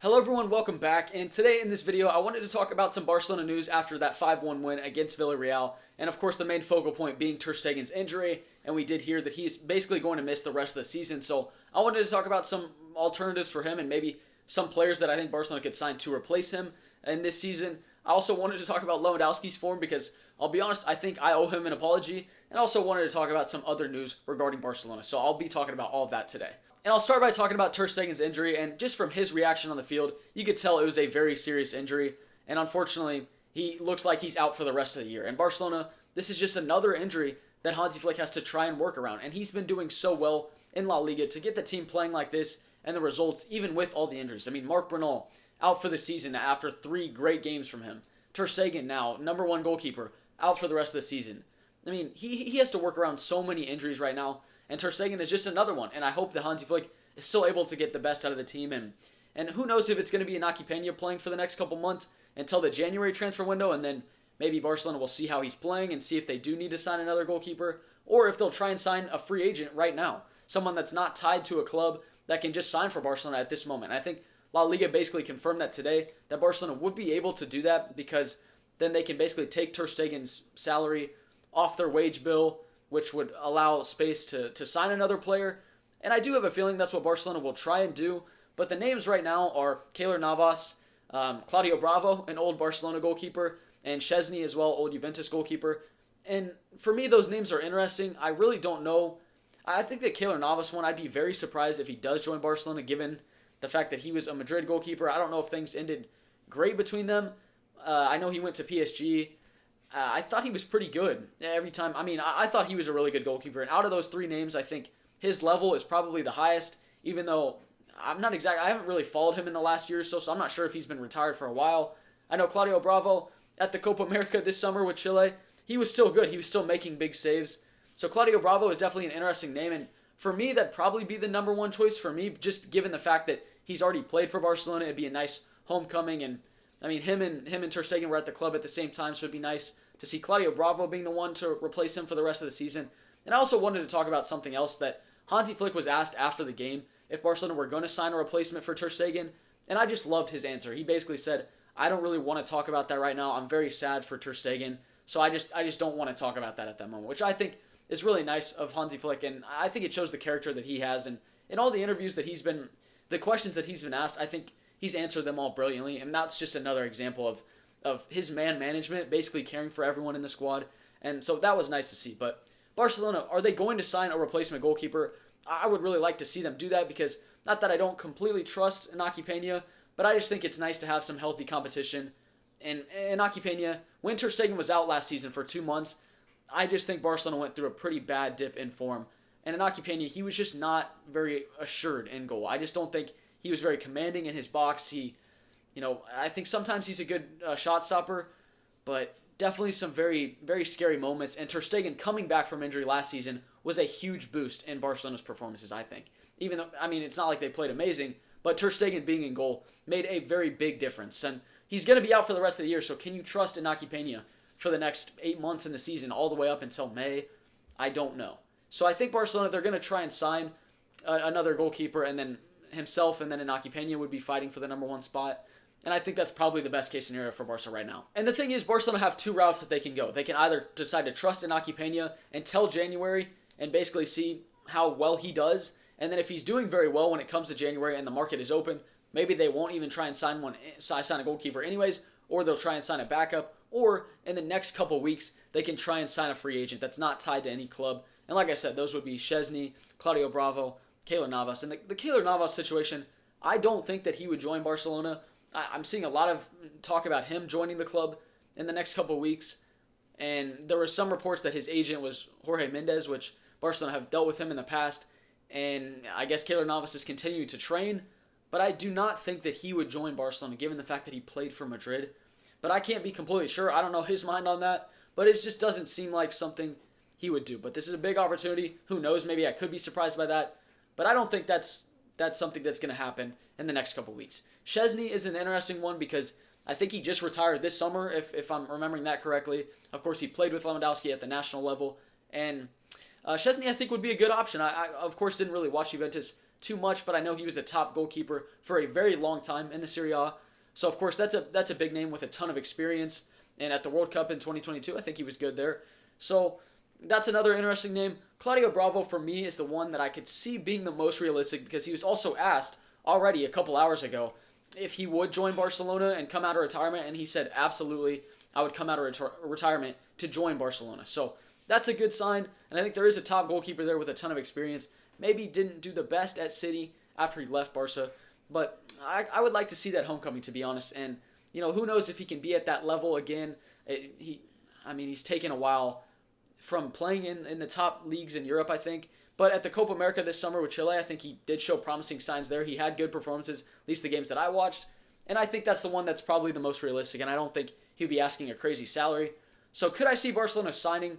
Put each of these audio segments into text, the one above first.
Hello everyone, welcome back, and today in this video I wanted to talk about some Barcelona news after that 5-1 win against Villarreal, and of course the main focal point being Ter Stegen's injury, and we did hear that he's basically going to miss the rest of the season, so I wanted to talk about some alternatives for him and maybe some players that I think Barcelona could sign to replace him in this season. I also wanted to talk about Lewandowski's form because, I'll be honest, I think I owe him an apology, and also wanted to talk about some other news regarding Barcelona, so I'll be talking about all of that today. And I'll start by talking about Ter Stegen's injury, and just from his reaction on the field, you could tell it was a very serious injury, and unfortunately, he looks like he's out for the rest of the year. And Barcelona, this is just another injury that Hansi Flick has to try and work around, and he's been doing so well in La Liga to get the team playing like this, and the results, even with all the injuries. I mean, Marc Bernal, out for the season after 3 great games from him. Ter Stegen now, #1 goalkeeper, out for the rest of the season. I mean, he has to work around so many injuries right now, and Ter Stegen is just another one. And I hope that Hansi Flick is still able to get the best out of the team. And who knows if it's going to be Iñaki Peña playing for the next couple months until the January transfer window, and then maybe Barcelona will see how he's playing and see if they do need to sign another goalkeeper, or if they'll try and sign a free agent right now, someone that's not tied to a club that can just sign for Barcelona at this moment. I think La Liga basically confirmed that today, that Barcelona would be able to do that because then they can basically take Ter Stegen's salary off their wage bill, which would allow space to sign another player. And I do have a feeling that's what Barcelona will try and do. But the names right now are Keylor Navas, Claudio Bravo, an old Barcelona goalkeeper, and Szczesny as well, old Juventus goalkeeper. And for me, those names are interesting. I really don't know. I think that Keylor Navas one, I'd be very surprised if he does join Barcelona, given the fact that he was a Madrid goalkeeper. I don't know if things ended great between them. I know he went to PSG. I thought he was pretty good every time. I mean, I thought he was a really good goalkeeper. And out of those 3 names, I think his level is probably the highest, even though I haven't really followed him in the last year or so, so I'm not sure if he's been retired for a while. I know Claudio Bravo at the Copa America this summer with Chile, he was still good. He was still making big saves. So Claudio Bravo is definitely an interesting name, and for me, that'd probably be the #1 choice for me, just given the fact that he's already played for Barcelona. It'd be a nice homecoming, and I mean, him and Ter Stegen were at the club at the same time, so it'd be nice to see Claudio Bravo being the one to replace him for the rest of the season. And I also wanted to talk about something else, that Hansi Flick was asked after the game if Barcelona were going to sign a replacement for Ter Stegen, and I just loved his answer. He basically said, I don't really want to talk about that right now. I'm very sad for Ter Stegen, so I just don't want to talk about that at that moment, which I think is really nice of Hansi Flick, and I think it shows the character that he has. And in all the interviews that the questions that he's been asked, I think he's answered them all brilliantly, and that's just another example of his man management, basically caring for everyone in the squad. And so that was nice to see. But Barcelona, are they going to sign a replacement goalkeeper? I would really like to see them do that, because not that I don't completely trust Iñaki Peña, but I just think it's nice to have some healthy competition. And Iñaki Peña, when Ter Stegen was out last season for 2 months, I just think Barcelona went through a pretty bad dip in form. And Iñaki Peña, he was just not very assured in goal. I just don't think he was very commanding in his box. I think sometimes he's a good shot stopper, but definitely some very, very scary moments. And Ter Stegen coming back from injury last season was a huge boost in Barcelona's performances, I think. Even though, I mean, it's not like they played amazing, but Ter Stegen being in goal made a very big difference. And he's going to be out for the rest of the year, so can you trust Iñaki Peña for the next 8 months in the season, all the way up until May? I don't know. So I think Barcelona, they're going to try and sign another goalkeeper, and then himself and then Iñaki Peña would be fighting for the #1 spot. And I think that's probably the best case scenario for Barca right now. And the thing is, Barcelona have 2 routes that they can go. They can either decide to trust Iñaki Peña until January and basically see how well he does. And then if he's doing very well when it comes to January and the market is open, maybe they won't even try and sign a goalkeeper anyways, or they'll try and sign a backup. Or in the next couple weeks, they can try and sign a free agent that's not tied to any club. And like I said, those would be Szczesny, Claudio Bravo, Keylor Navas. And the Keylor Navas situation, I don't think that he would join Barcelona. I'm seeing a lot of talk about him joining the club in the next couple of weeks. And there were some reports that his agent was Jorge Mendes, which Barcelona have dealt with him in the past. And I guess Keylor Navas is continuing to train. But I do not think that he would join Barcelona, given the fact that he played for Madrid. But I can't be completely sure. I don't know his mind on that. But it just doesn't seem like something he would do. But this is a big opportunity. Who knows? Maybe I could be surprised by that. But I don't think that's something that's going to happen in the next couple weeks. Szczesny is an interesting one because I think he just retired this summer, if I'm remembering that correctly. Of course, he played with Lewandowski at the national level. And Szczesny, I think, would be a good option. I of course, didn't really watch Juventus too much, but I know he was a top goalkeeper for a very long time in the Serie A. So, of course, that's a big name with a ton of experience. And at the World Cup in 2022, I think he was good there. So, that's another interesting name. Claudio Bravo, for me, is the one that I could see being the most realistic because he was also asked already a couple hours ago if he would join Barcelona and come out of retirement, and he said, absolutely, I would come out of retirement to join Barcelona. So, that's a good sign, and I think there is a top goalkeeper there with a ton of experience. Maybe didn't do the best at City after he left Barca, but I would like to see that homecoming, to be honest. And, who knows if he can be at that level again. He's taken a while from playing in the top leagues in Europe, I think. But at the Copa America this summer with Chile, I think he did show promising signs there. He had good performances, at least the games that I watched. And I think that's the one that's probably the most realistic, and I don't think he'd be asking a crazy salary. So could I see Barcelona signing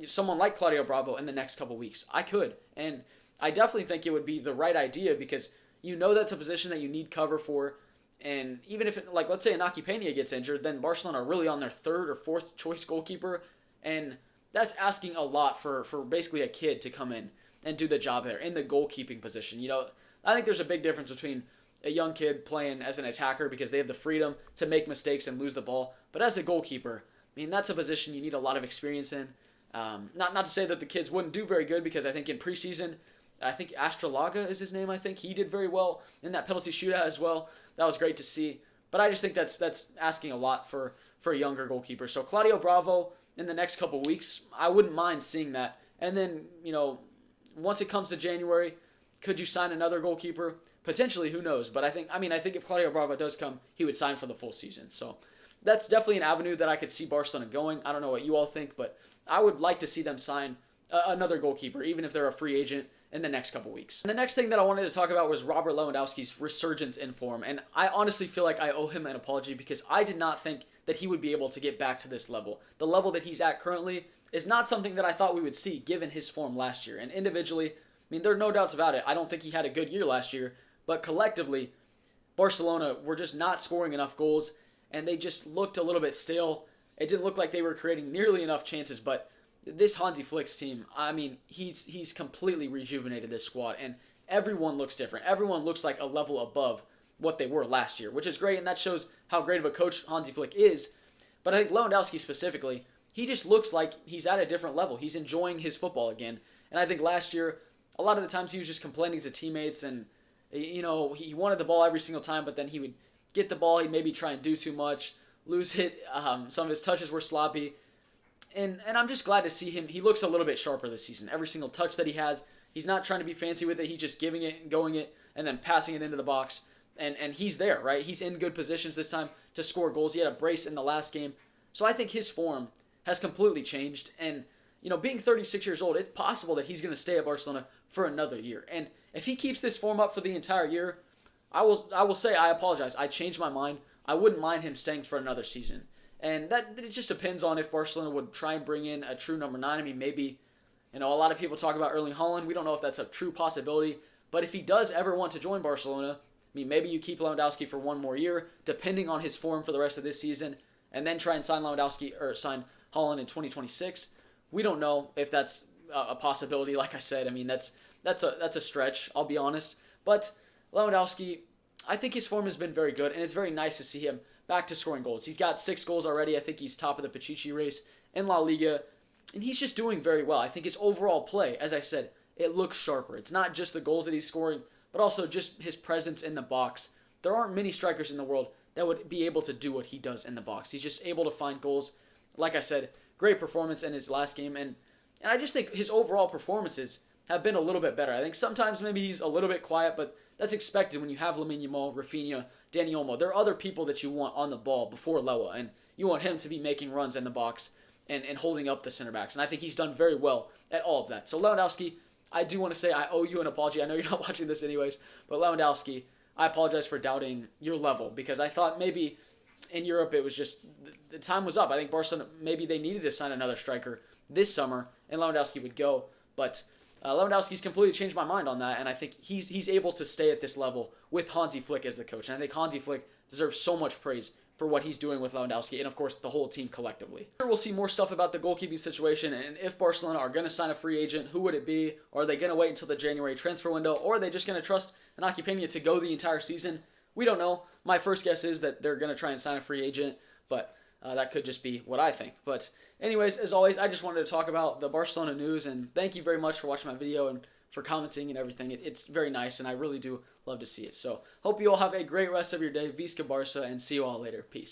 someone like Claudio Bravo in the next couple weeks? I could. And I definitely think it would be the right idea because that's a position that you need cover for. And even if, let's say Inaki Peña gets injured, then Barcelona are really on their third or fourth choice goalkeeper. And that's asking a lot for basically a kid to come in and do the job there in the goalkeeping position. I think there's a big difference between a young kid playing as an attacker because they have the freedom to make mistakes and lose the ball. But as a goalkeeper, that's a position you need a lot of experience in. Not to say that the kids wouldn't do very good because I think in preseason, I think Astralaga is his name, I think. He did very well in that penalty shootout as well. That was great to see. But I just think that's asking a lot for a younger goalkeeper. So Claudio Bravo in the next couple weeks, I wouldn't mind seeing that. And then, once it comes to January, could you sign another goalkeeper? Potentially, who knows? But I think if Claudio Bravo does come, he would sign for the full season. So that's definitely an avenue that I could see Barcelona going. I don't know what you all think, but I would like to see them sign another goalkeeper, even if they're a free agent, in the next couple weeks. And the next thing that I wanted to talk about was Robert Lewandowski's resurgence in form. And I honestly feel like I owe him an apology because I did not think that he would be able to get back to this level. The level that he's at currently is not something that I thought we would see given his form last year. And individually, there are no doubts about it. I don't think he had a good year last year, but collectively, Barcelona were just not scoring enough goals, and they just looked a little bit stale. It didn't look like they were creating nearly enough chances, but this Hansi Flick's team, he's completely rejuvenated this squad, and everyone looks different. Everyone looks like a level above what they were last year, which is great, and that shows how great of a coach Hansi Flick is. But I think Lewandowski specifically, he just looks like he's at a different level. He's enjoying his football again. And I think last year, a lot of the times he was just complaining to teammates, and he wanted the ball every single time, but then he would get the ball, he'd maybe try and do too much, lose it. Some of his touches were sloppy. And I'm just glad to see him. He looks a little bit sharper this season. Every single touch that he has, he's not trying to be fancy with it. He's just giving it and going it and then passing it into the box. And he's there, right? He's in good positions this time to score goals. He had a brace in the last game. So I think his form has completely changed. And, being 36 years old, it's possible that he's going to stay at Barcelona for another year. And if he keeps this form up for the entire year, I will say I apologize. I changed my mind. I wouldn't mind him staying for another season. And that it just depends on if Barcelona would try and bring in a true number 9. Maybe, a lot of people talk about Erling Haaland. We don't know if that's a true possibility. But if he does ever want to join Barcelona, maybe you keep Lewandowski for one more year, depending on his form for the rest of this season, and then try and sign Lewandowski or sign Haaland in 2026. We don't know if that's a possibility. Like I said, that's a stretch. I'll be honest. But Lewandowski, I think his form has been very good, and it's very nice to see him back to scoring goals. He's got 6 goals already. I think he's top of the Pichichi race in La Liga, and he's just doing very well. I think his overall play, as I said, it looks sharper. It's not just the goals that he's scoring, but also just his presence in the box. There aren't many strikers in the world that would be able to do what he does in the box. He's just able to find goals. Like I said, great performance in his last game, and I just think his overall performances have been a little bit better. I think sometimes maybe he's a little bit quiet, but that's expected when you have Lamine Yamal, Rafinha, Dani Olmo. There are other people that you want on the ball before Lewa, and you want him to be making runs in the box and holding up the center backs. And I think he's done very well at all of that. So Lewandowski, I do want to say I owe you an apology. I know you're not watching this anyways, but Lewandowski, I apologize for doubting your level because I thought maybe in Europe it was just the time was up. I think Barcelona, maybe they needed to sign another striker this summer, and Lewandowski would go. But Lewandowski's completely changed my mind on that, and I think he's able to stay at this level with Hansi Flick as the coach. And I think Hansi Flick deserves so much praise for what he's doing with Lewandowski and, of course, the whole team collectively. We'll see more stuff about the goalkeeping situation, and if Barcelona are going to sign a free agent, who would it be? Or are they going to wait until the January transfer window? Or are they just going to trust Inaki Peña to go the entire season? We don't know. My first guess is that they're going to try and sign a free agent, but that could just be what I think. But anyways, as always, I just wanted to talk about the Barcelona news, and thank you very much for watching my video and for commenting and everything. It's very nice, and I really do love to see it. So hope you all have a great rest of your day. VISCA BARCA, and see you all later. Peace.